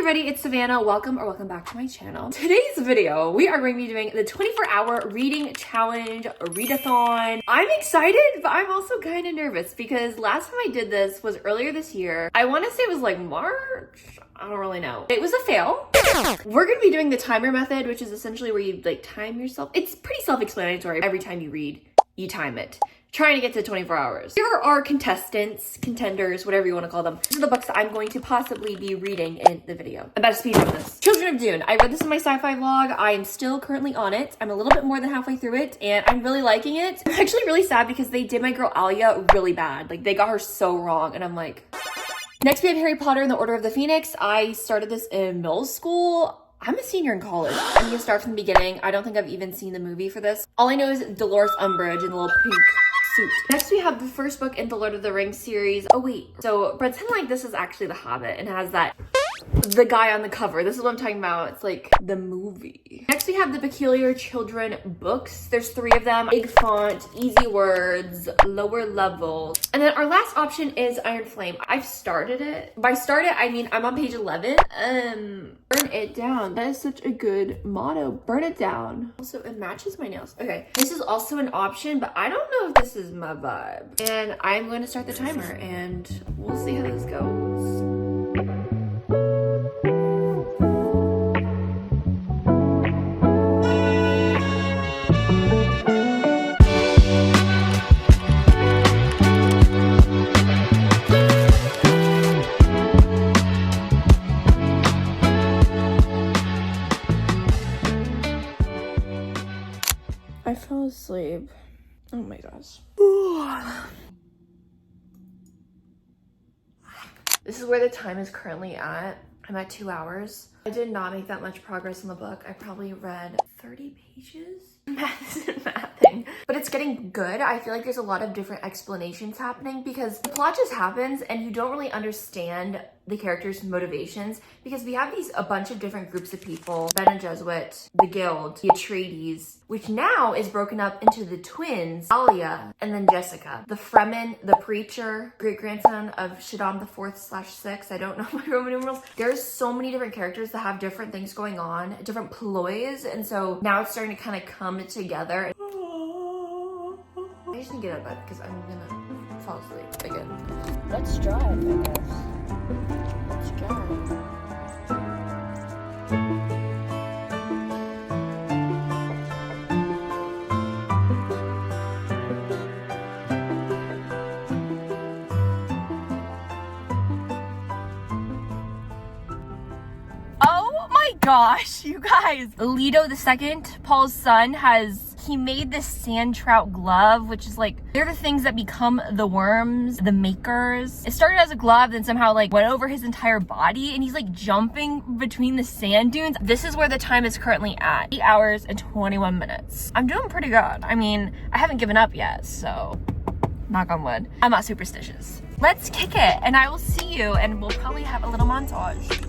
everybody, it's Savannah. Welcome back to my channel. Today's video, we are going to be doing the 24-hour reading challenge, readathon. I'm excited, but I'm also kind of nervous because last time I did this was earlier this year. I want to say it was like March. I don't really know. It was a fail. We're going to be doing the timer method, which is essentially where you like time yourself. It's pretty self-explanatory. Every time you read, you time it. Trying to get to 24 hours. Here are our contestants, contenders, whatever you want to call them. These are the books that I'm going to possibly be reading in the video. I'm about to speed run this. Children of Dune. I read this in my sci-fi vlog. I am still currently on it. I'm a little bit more than halfway through it, and I'm really liking it. I'm actually really sad because they did my girl Alia really bad. Like, they got her so wrong, and I'm like... Next, we have Harry Potter and the Order of the Phoenix. I started this in middle school. I'm a senior in college. I'm gonna start from the beginning. I don't think I've even seen the movie for this. All I know is Dolores Umbridge and the little pink suit. Next, we have the first book in the Lord of the Rings series. Oh wait, so pretend like this is actually The Hobbit and has the guy on the cover. This is what I'm talking about. It's like the movie. Next, we have the Peculiar Children books. There's 3 of them. Big font, easy words, lower level. And then our last option is Iron Flame. I've started it. By start it, I mean I'm on page 11. Burn it down. That is such a good motto. Burn it down. Also, it matches my nails. Okay, this is also an option, but I don't know if this is my vibe. And I'm going to start the timer and we'll see how this goes. I fell asleep. Oh my gosh. This is where the time is currently at. I'm at 2 hours. I did not make that much progress in the book. I probably read 30 pages. Math isn't mathing. But it's getting good. I feel like there's a lot of different explanations happening because the plot just happens and you don't really understand the characters' motivations because we have a bunch of different groups of people. Bene Gesserit, the Guild, the Atreides, which now is broken up into the twins, Alia, and then Jessica. The Fremen, the Preacher, great-grandson of Shaddam the 4th/6. I don't know my Roman numerals. There's so many different characters that have different things going on, different ploys, and so now it's starting to kind of come together. I just need to get out of bed because I'm gonna fall asleep again. Let's drive, I guess. Let's drive. Oh my gosh, you guys. Leto II, Paul's son, he made this sand trout glove, which is like, they're the things that become the worms, the makers. It started as a glove, then somehow like went over his entire body and he's like jumping between the sand dunes. This is where the time is currently at, 8 hours and 21 minutes. I'm doing pretty good. I mean, I haven't given up yet, so knock on wood. I'm not superstitious. Let's kick it and I will see you and we'll probably have a little montage.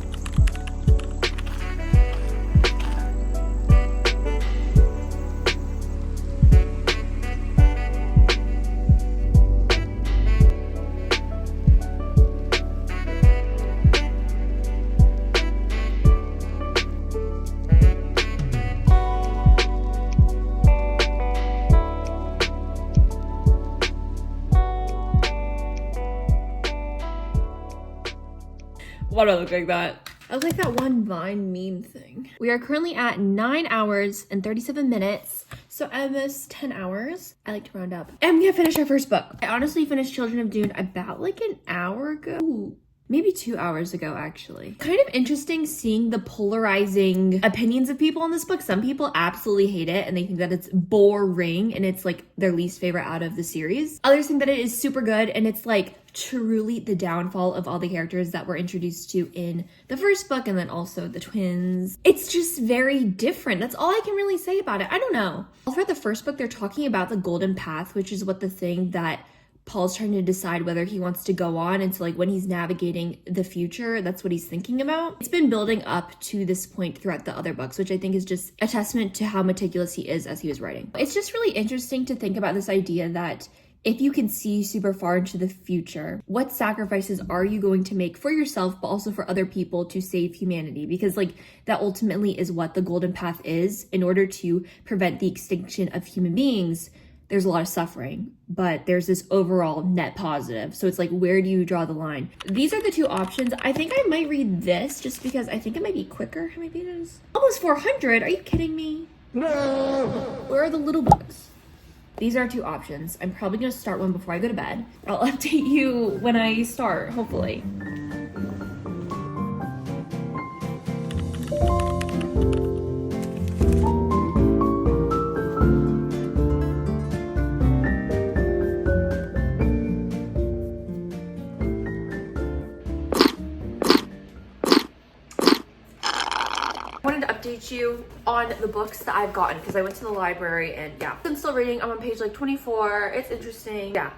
Why do I look like that? I look like that one Vine meme thing. We are currently at 9 hours and 37 minutes. So almost 10 hours. I like to round up. And we have finished our first book. I honestly finished Children of Dune about like an hour ago. Ooh, maybe 2 hours ago, actually. Kind of interesting seeing the polarizing opinions of people in this book. Some people absolutely hate it and they think that it's boring and it's like their least favorite out of the series. Others think that it is super good and it's like truly the downfall of all the characters that we're introduced to in the first book and then also the twins. It's just very different. That's all I can really say about it. I don't know. All throughout the first book, they're talking about the golden path, which is what the thing that Paul's trying to decide whether he wants to go on. And so like when he's navigating the future, that's what he's thinking about. It's been building up to this point throughout the other books, which I think is just a testament to how meticulous he is as he was writing. It's just really interesting to think about this idea that if you can see super far into the future, what sacrifices are you going to make for yourself, but also for other people to save humanity? Because like that ultimately is what the golden path is. In order to prevent the extinction of human beings, there's a lot of suffering, but there's this overall net positive. So it's like, where do you draw the line? These are the two options. I think I might read this just because I think it might be quicker. How many pages? Almost 400. Are you kidding me? No. Where are the little books? These are two options. I'm probably gonna start one before I go to bed. I'll update you when I start, hopefully. You on the books that I've gotten because I went to the library and yeah, I'm still reading. I'm on page like 24. It's interesting. Yeah,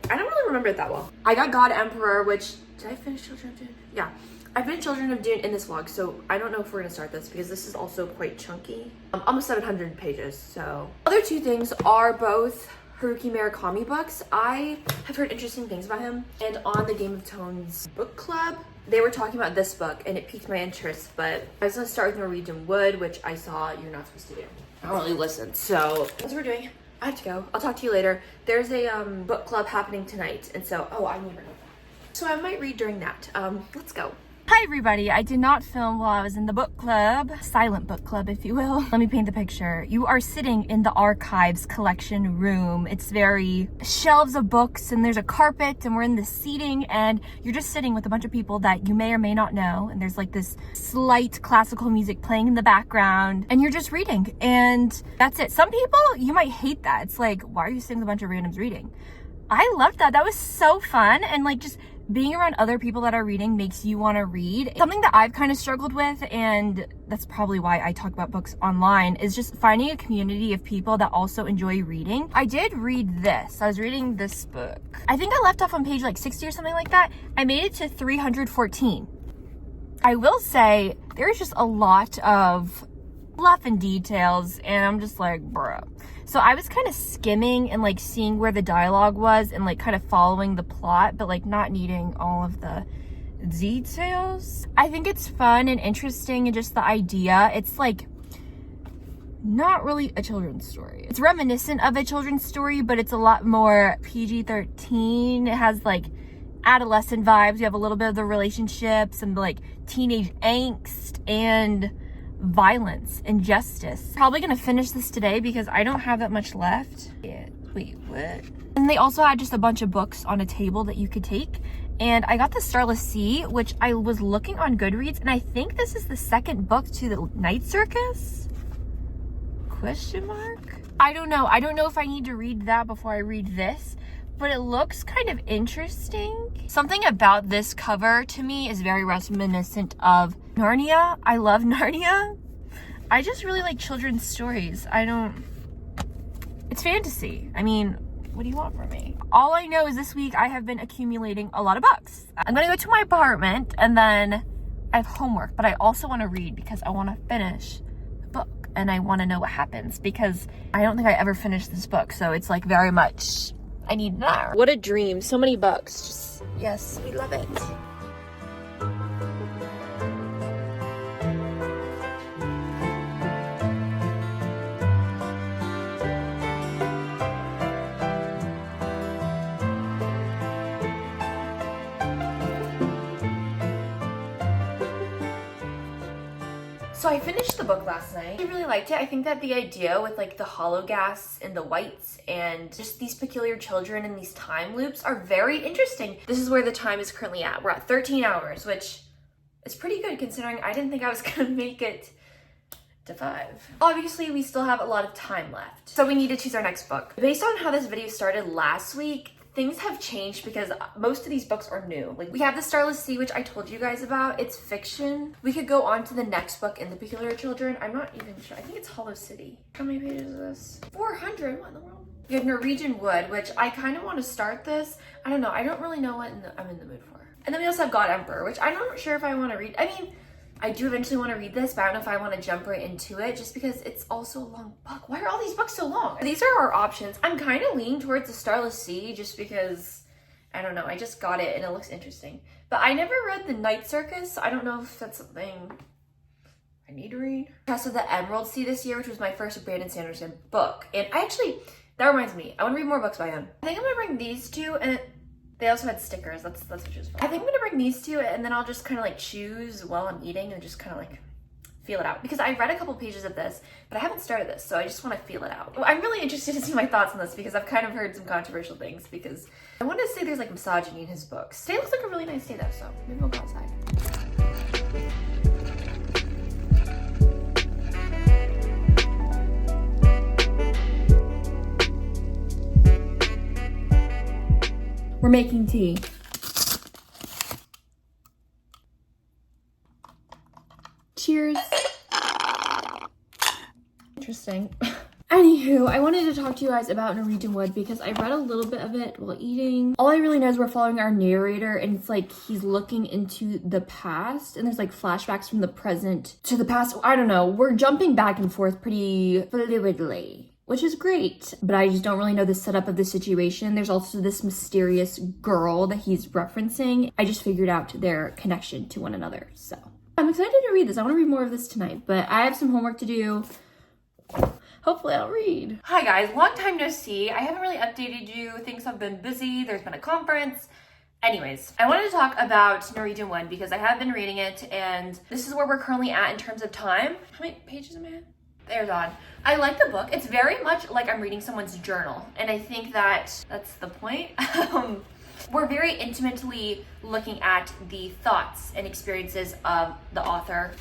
I don't really remember it that well. I got God Emperor, which did I finish Children of Dune? Yeah, I finished Children of Dune in this vlog, so I don't know if we're gonna start this because this is also quite chunky. Almost 700 pages. So other two things are both Haruki Murakami books. I have heard interesting things about him, and on the Game of Thrones book club, they were talking about this book and it piqued my interest, but I was gonna start with Norwegian Wood, which I saw you're not supposed to do. I don't really listen, so that's what we're doing. I have to go. I'll talk to you later. There's a book club happening tonight, and so, oh, I need to know that. So I might read during that. Let's go. Hi everybody, I did not film while I was in the book club, silent book club if you will. Let me paint the picture. You are sitting in the archives collection room. It's very shelves of books and there's a carpet and we're in the seating and you're just sitting with a bunch of people that you may or may not know, and there's like this slight classical music playing in the background and you're just reading and that's it. Some people, you might hate that. It's like, why are you sitting with a bunch of randoms reading? I loved that. That was so fun, and like just being around other people that are reading makes you want to read. Something that I've kind of struggled with, and that's probably why I talk about books online, is just finding a community of people that also enjoy reading. I did read this. I was reading this book. I think I left off on page like 60 or something like that. I made it to 314. I will say there's just a lot of fluff and details, and I'm just like, bruh. So I was kind of skimming and like seeing where the dialogue was and like kind of following the plot, but like not needing all of the details. I think it's fun and interesting, and just the idea. It's like not really a children's story. It's reminiscent of a children's story, but it's a lot more PG-13. It has like adolescent vibes. You have a little bit of the relationships and like teenage angst and violence and justice. Probably gonna finish this today because I don't have that much left. Yeah, wait, what? And they also had just a bunch of books on a table that you could take. And I got the Starless Sea, which I was looking on Goodreads, and I think this is the second book to the Night Circus? Question mark? I don't know. I don't know if I need to read that before I read this, but it looks kind of interesting. Something about this cover to me is very reminiscent of Narnia. I love Narnia. I just really like children's stories. It's fantasy. I mean, what do you want from me? All I know is this week I have been accumulating a lot of books. I'm gonna go to my apartment and then I have homework, but I also wanna read because I wanna finish the book and I wanna know what happens because I don't think I ever finished this book. So it's like very much, I need an hour. What a dream, so many books. Just, yes, we love it. So I finished the book last night. I really liked it. I think that the idea with like the hollow gas and the whites and just these peculiar children and these time loops are very interesting. This is where the time is currently at. We're at 13 hours, which is pretty good considering I didn't think I was gonna make it to 5. Obviously, we still have a lot of time left, so we need to choose our next book. Based on how this video started last week, things have changed because most of these books are new. Like we have the Starless Sea, which I told you guys about. It's fiction. We could go on to the next book in the Peculiar Children. I'm not even sure. I think it's Hollow City. How many pages is this? 400. What in the world? We have Norwegian Wood, which I kind of want to start this. I don't know. I don't really know what I'm in the mood for. And then we also have God Emperor, which I'm not sure if I want to read. I mean, I do eventually want to read this, but I don't know if I want to jump right into it just because it's also a long book. Why are all these books so long? These are our options. I'm kind of leaning towards the Starless Sea just because, I don't know, I just got it and it looks interesting. But I never read The Night Circus, so I don't know if that's something I need to read. I also the Emerald Sea this year, which was my first Brandon Sanderson book. And I actually, that reminds me, I want to read more books by him. I think I'm gonna bring these two, and they also had stickers. That's what she was for. I think I'm gonna bring these two, and then I'll just kind of like choose while I'm eating and just kind of like feel it out. Because I read a couple pages of this, but I haven't started this, so I just want to feel it out. I'm really interested to see my thoughts on this because I've kind of heard some controversial things because I want to say there's like misogyny in his books. Today looks like a really nice day though, so maybe we'll go outside. We're making tea. Cheers. Interesting. Anywho, I wanted to talk to you guys about Norwegian Wood because I read a little bit of it while eating. All I really know is we're following our narrator and it's like he's looking into the past and there's like flashbacks from the present to the past. I don't know. We're jumping back and forth pretty fluidly, which is great, but I just don't really know the setup of the situation. There's also this mysterious girl that he's referencing. I just figured out their connection to one another, so. I'm excited to read this. I want to read more of this tonight, but I have some homework to do. Hopefully I'll read. Hi guys, long time no see. I haven't really updated you. Things have been busy. There's been a conference. Anyways, I wanted to talk about Norwegian Wood because I have been reading it and this is where we're currently at in terms of time. How many pages am I at? There's on. I like the book. It's very much like I'm reading someone's journal. And I think that that's the point. We're very intimately looking at the thoughts and experiences of the author,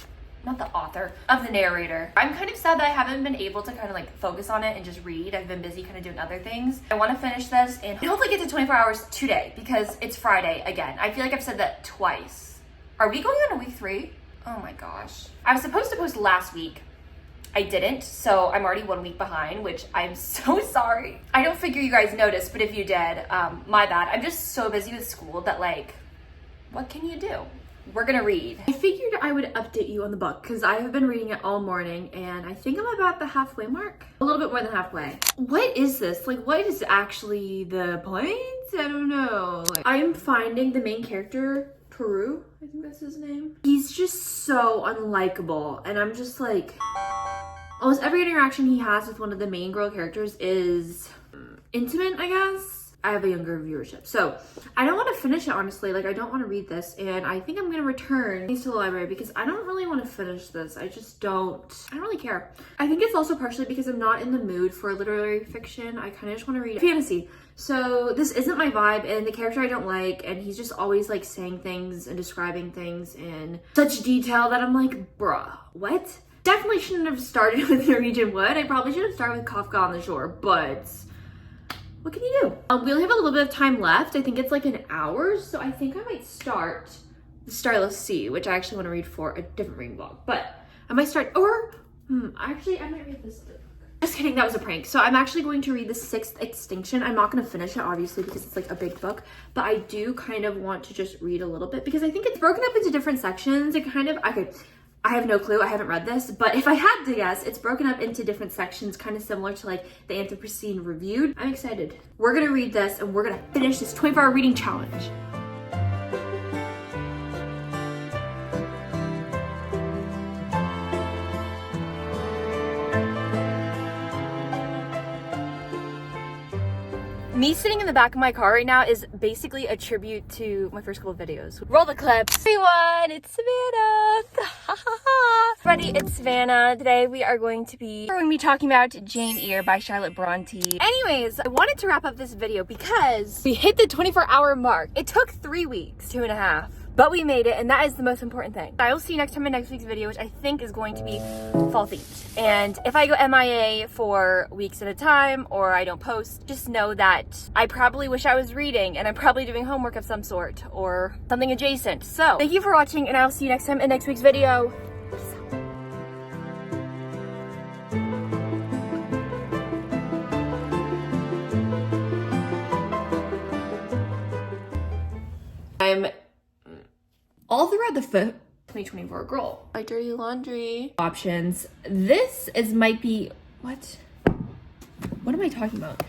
not the author, of the narrator. I'm kind of sad that I haven't been able to kind of like focus on it and just read. I've been busy kind of doing other things. I want to finish this and hopefully get to 24 hours today because it's Friday again. I feel like I've said that twice. Are we going on to week 3? Oh my gosh. I was supposed to post last week. I didn't, so I'm already 1 week behind, which I'm so sorry. I don't figure you guys noticed, but if you did, my bad. I'm just so busy with school that like, what can you do? We're gonna read. I figured I would update you on the book because I have been reading it all morning and I think I'm about the halfway mark. A little bit more than halfway. What is this? Like, what is actually the point? I don't know. Like, I'm finding the main character, Peru, I think that's his name. He's just so unlikable and I'm just like, almost every interaction he has with one of the main girl characters is intimate, I guess. I have a younger viewership, so I don't want to finish it, honestly. Like, I don't want to read this, and I think I'm going to return these to the library because I don't really want to finish this. I don't really care. I think it's also partially because I'm not in the mood for literary fiction. I kind of just want to read fantasy. So this isn't my vibe, and the character I don't like, and he's just always like saying things and describing things in such detail that I'm like, bruh, what? Definitely shouldn't have started with Norwegian Wood. I probably should have started with Kafka on the Shore, but what can you do? We only have a little bit of time left. I think it's like an hour, so I think I might start the Starless Sea, which I actually want to read for a different reading vlog. But I might start, or actually I might read this other book. Just kidding, that was a prank. So I'm actually going to read The Sixth Extinction. I'm not going to finish it, obviously, because it's like a big book, but I do kind of want to just read a little bit because I think it's broken up into different sections. It kind of, okay, I have no clue. I haven't read this, but if I had to guess, it's broken up into different sections, kind of similar to like the Anthropocene Reviewed. I'm excited. We're gonna read this and we're gonna finish this 24-hour reading challenge. Me sitting in the back of my car right now is basically a tribute to my first couple of videos. Roll the clips. Everyone, it's Savannah. Everybody, it's Savannah. Today we are going to be talking about Jane Eyre by Charlotte Bronte. Anyways, I wanted to wrap up this video because we hit the 24-hour mark. It took 3 weeks, 2.5. But we made it, and that is the most important thing. I will see you next time in next week's video, which I think is going to be fall themed. And if I go MIA for weeks at a time, or I don't post, just know that I probably wish I was reading, and I'm probably doing homework of some sort, or something adjacent. So, thank you for watching, and I'll see you next time in next week's video. I'm all throughout the 2024 girl. My dirty laundry. Options. This might be, what am I talking about?